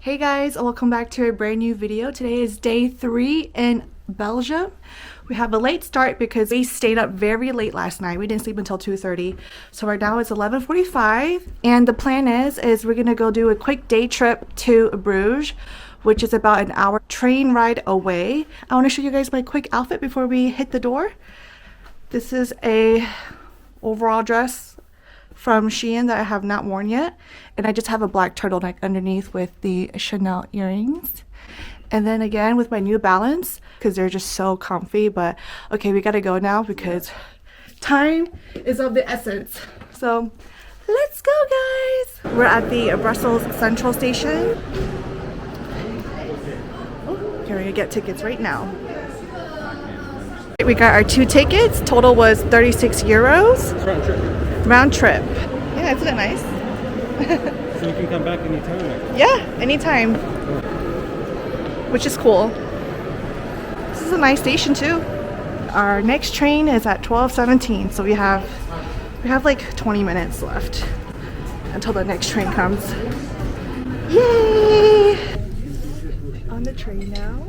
Hey guys, welcome back to a brand new video. Today is day 3 in Belgium. We have a late start because we stayed up very late last night. We didn't sleep until 2:30. So right now it's 11:45 and the plan is we're gonna go do a quick day trip to Bruges, which is about an hour train ride away. I want to show you guys my quick outfit before we hit the door. This is a overall dress from Shein that I have not worn yet, and I just have a black turtleneck underneath with the Chanel earrings, and then again with my New Balance because they're just so comfy. But okay, we gotta go now because time is of the essence, so let's go guys. We're at the Brussels Central Station. Here, we get tickets right now. We got our 2 tickets. Total was 36 euros. Round trip. Yeah, isn't it nice? So you can come back anytime? Yeah, anytime. Which is cool. This is a nice station too. Our next train is at 12:17, so we have like 20 minutes left until the next train comes. Yay! On the train now.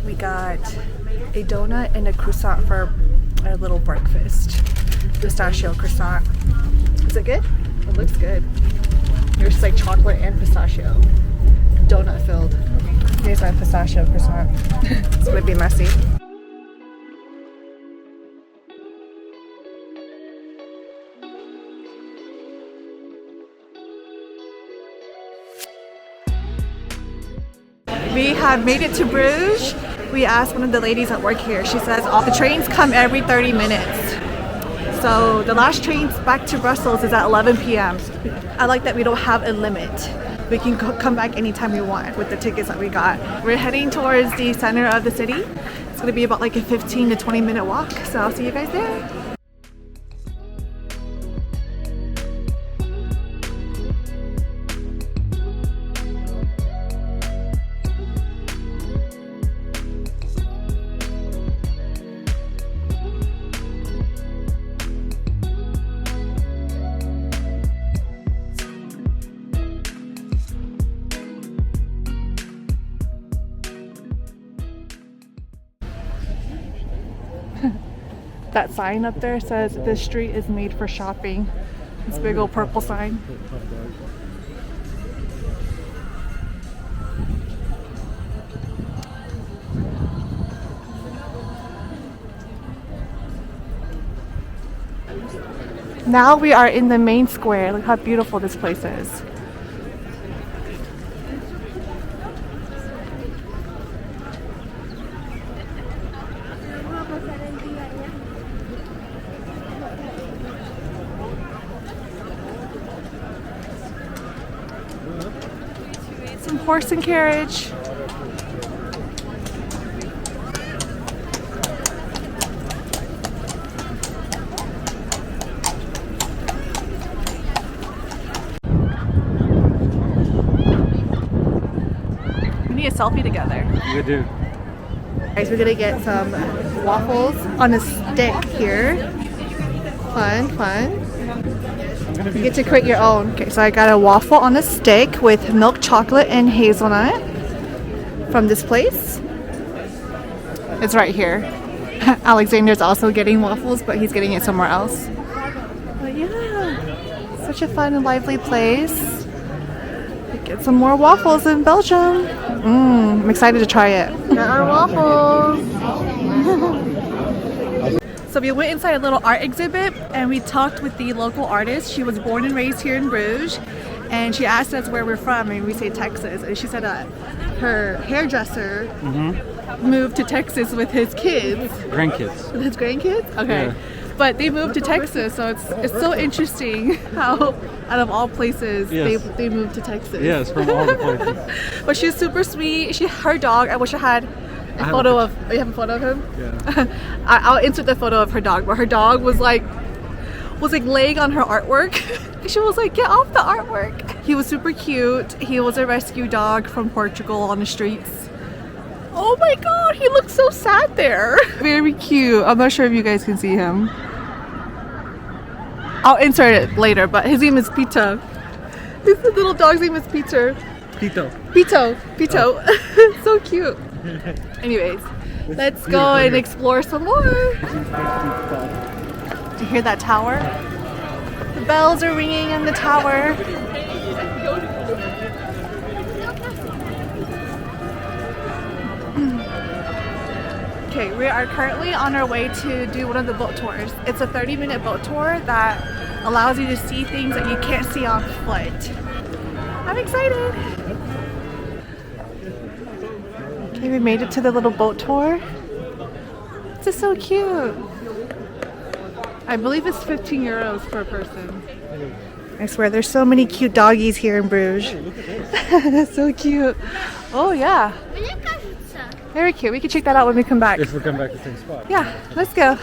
We got a donut and a croissant for our little breakfast. Pistachio croissant. Is it good? It looks good. There's like chocolate and pistachio. Donut filled. Here's my pistachio croissant. It's gonna be messy. We have made it to Bruges. We asked one of the ladies at work here. She says all the trains come every 30 minutes. So the last train back to Brussels is at 11 p.m. I like that we don't have a limit. We can come back anytime we want with the tickets that we got. We're heading towards the center of the city. It's gonna be about like a 15 to 20 minute walk. So I'll see you guys there. That sign up there says this street is made for shopping. This big old purple sign. Now we are in the main square. Look how beautiful this place is. Some horse and carriage. We need a selfie together. We do. Guys, we're gonna get some waffles on a stick here. Fun, fun. You get to create your own. Okay, so I got a waffle on a stick with milk chocolate and hazelnut from this place. It's right here. Alexander's also getting waffles, but he's getting it somewhere else. But yeah, such a fun and lively place. Get some more waffles in Belgium. I'm excited to try it. Got our waffles. So we went inside a little art exhibit and we talked with the local artist. She was born and raised here in Bruges, and she asked us where we're from, and we say Texas. And she said her hairdresser moved to Texas with his kids. Grandkids. With his grandkids? Okay. Yeah. But they moved to Texas, so it's so interesting how out of all places they moved to Texas. Yes, from all the places. But she's super sweet. Her dog, I wish I had a photo of. Oh, you have a photo of him? Yeah. I'll insert the photo of her dog, but her dog was like laying on her artwork. She was like, get off the artwork. He was super cute. He was a rescue dog from Portugal on the streets. Oh my god, he looks so sad there. Very cute. I'm not sure if you guys can see him. I'll insert it later, but his name is Peter. His little dog's name is Peter. Pito. Pito. So cute. Anyways, let's go and explore some more. Do you hear that tower? The bells are ringing in the tower. Okay, we are currently on our way to do one of the boat tours. It's a 30-minute boat tour that allows you to see things that you can't see on foot. I'm excited. Okay, we made it to the little boat tour. This is so cute. I believe it's 15 euros per person. I swear, there's so many cute doggies here in Bruges. That's so cute. Oh yeah. Very cute. We can check that out when we come back. If we come back to the same spot. Yeah, let's go.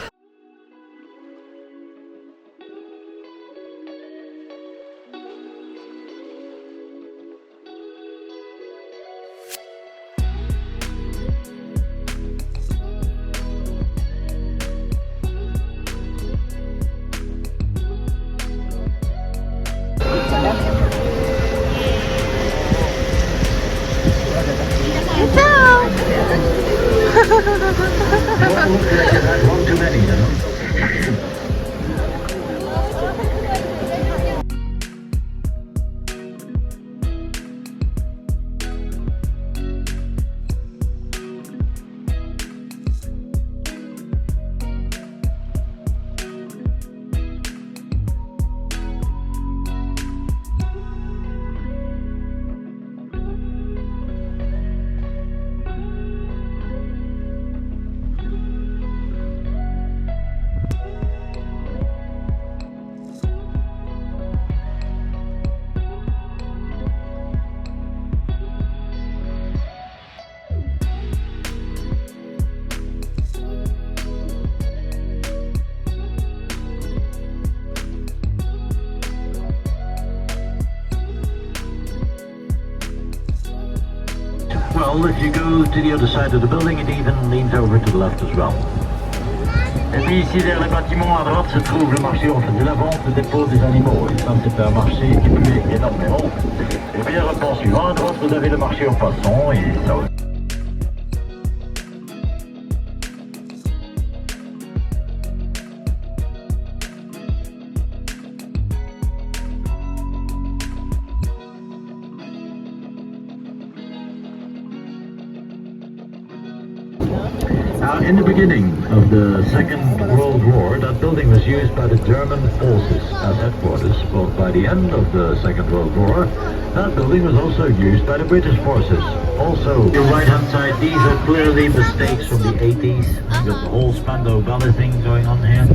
Well, if you go to the other side of the building, it even leans over to the left as well. Et puis ici, derrière les bâtiments, à droite, se trouve le marché en fait de la vente, le dépôt des animaux. Et ça, c'est un marché qui plaît énormément. Et bien, le plan suivant, à droite, vous avez le marché aux poissons et ça aussi. In the beginning of the Second World War, that building was used by the German forces as headquarters, but by the end of the Second World War, that building was also used by the British forces. Also, your right-hand side, these are clearly mistakes from the 80s. You got the whole Spandau Ballet thing going on here.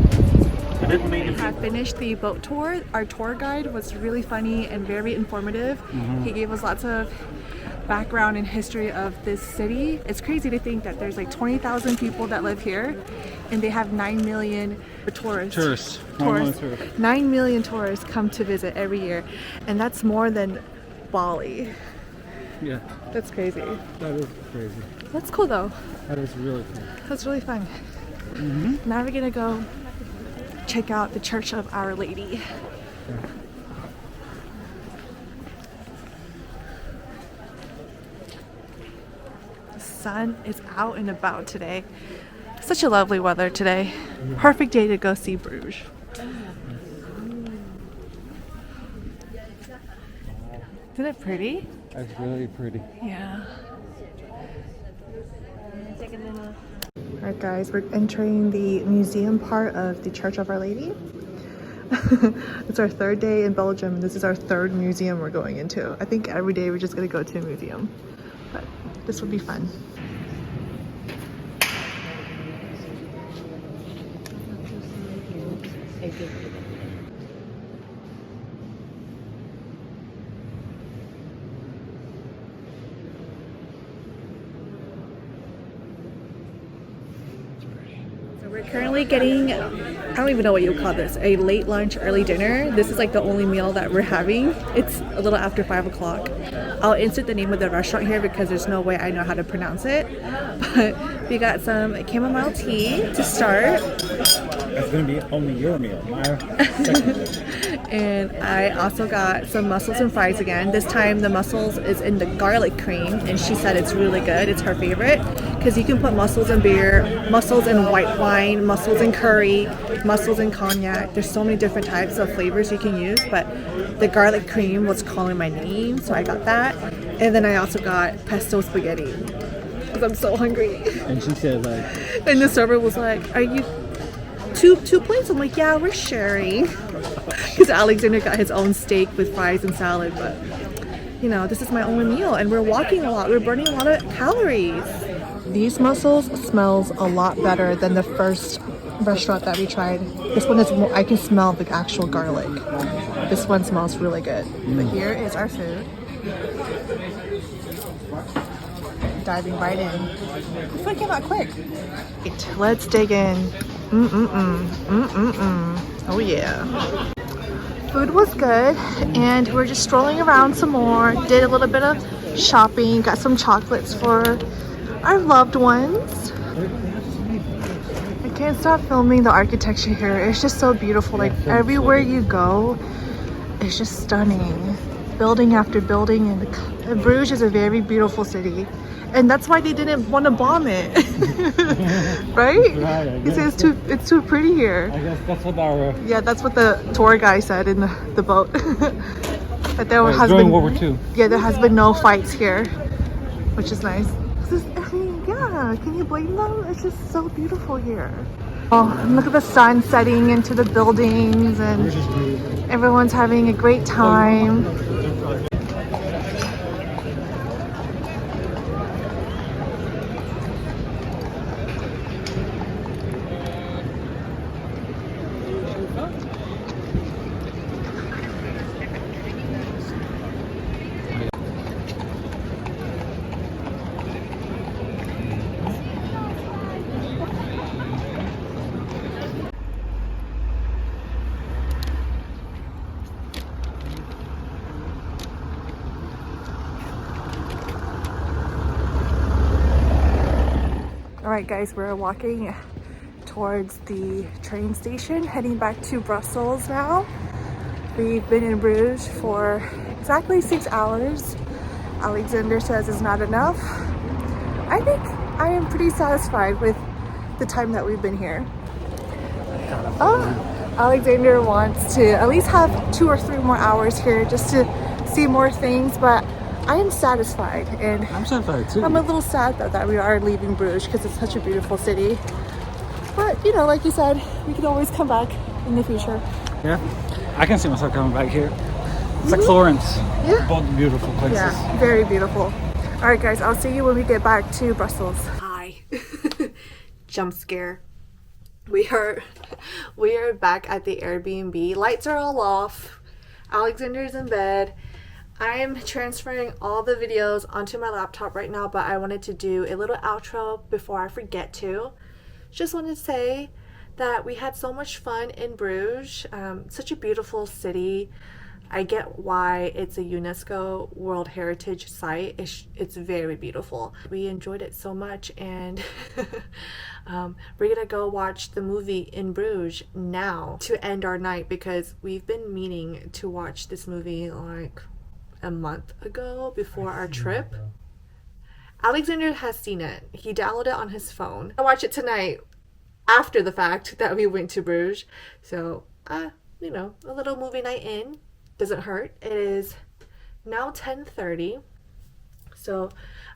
I didn't mean We have finished the boat tour. Our tour guide was really funny and very informative. He gave us lots of background and history of this city. It's crazy to think that there's like 20,000 people that live here and they have 9 million tourists. 9 million tourists come to visit every year, and that's more than Bali. Yeah. That's crazy. That is crazy. That's cool though. That is really cool. That's really fun. Now we're gonna go check out the Church of Our Lady. Yeah. Sun is out and about today. Such a lovely weather today. Perfect day to go see Bruges. Isn't it pretty? That's really pretty. Yeah. Alright guys, we're entering the museum part of the Church of Our Lady. It's our third day in Belgium. This is our third museum we're going into. I think every day we're just going to go to a museum. But this will be fun. So we're We're currently getting, I don't even know what you would call this, a late lunch, early dinner. This is like the only meal that we're having. It's a little after 5 o'clock. I'll insert the name of the restaurant here because there's no way I know how to pronounce it. But we got some chamomile tea to start. That's going to be only your meal. My second. And I also got some mussels and fries again. This time the mussels is in the garlic cream, and she said it's really good. It's her favorite because you can put mussels in beer, mussels in white wine, mussels in curry, mussels in cognac. There's so many different types of flavors you can use, but the garlic cream was calling my name, so I got that. And then I also got pesto spaghetti because I'm so hungry. And she said, like, And the server was like, "Are you two plates?" I'm like, "Yeah, we're sharing." Because Alexander got his own steak with fries and salad, but you know, this is my only meal, and we're walking a lot. We're burning a lot of calories. These mussels smells a lot better than the first restaurant that we tried. This one is more, I can smell the actual garlic. This one smells really good. But here is our food. Diving right in. This one came out quick. Right, let's dig in. Oh yeah. Food was good, and we're just strolling around some more. Did a little bit of shopping, got some chocolates for our loved ones. I can't stop filming the architecture here. It's just so beautiful. Like everywhere you go, it's just stunning. Building after building, and Bruges is a very beautiful city. And that's why they didn't want to bomb it. Right? He says it's too pretty here. I guess that's what our... Yeah, that's what the tour guy said in the boat. That there has during been World War II. Yeah, there has been no fights here, which is nice. I mean, yeah, can you blame them? It's just so beautiful here. Oh, look at the sun setting into the buildings, and everyone's having a great time. Alright guys, we're walking towards the train station, heading back to Brussels now. We've been in Bruges for exactly 6 hours. Alexander says it's not enough. I think I am pretty satisfied with the time that we've been here. Alexander wants to at least have 2 or 3 more hours here just to see more things, but I am satisfied, and I'm satisfied too. I'm a little sad though that we are leaving Bruges because it's such a beautiful city. But you know, like you said, we can always come back in the future. Yeah, I can see myself coming back here. It's like Florence. Yeah. Both beautiful places. Yeah, very beautiful. All right, guys, I'll see you when we get back to Brussels. Hi. Jump scare. We are back at the Airbnb. Lights are all off. Alexander's in bed. I'm transferring all the videos onto my laptop right now, but I wanted to do a little outro before I forget to. Just wanted to say that we had so much fun in Bruges. Such a beautiful city. I get why it's a UNESCO World Heritage Site. It's very beautiful. We enjoyed it so much, and we're gonna go watch the movie in Bruges now to end our night, because we've been meaning to watch this movie like a month ago before our trip. Alexander has seen it. He downloaded it on his phone. I watched it tonight after the fact that we went to Bruges. So, you know, a little movie night in doesn't hurt. It is now 10:30. So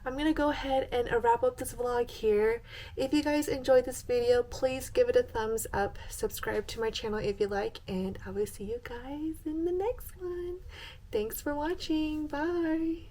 I'm gonna go ahead and wrap up this vlog here. If you guys enjoyed this video, please give it a thumbs up. Subscribe to my channel if you like, and I will see you guys in the next one. Thanks for watching. Bye.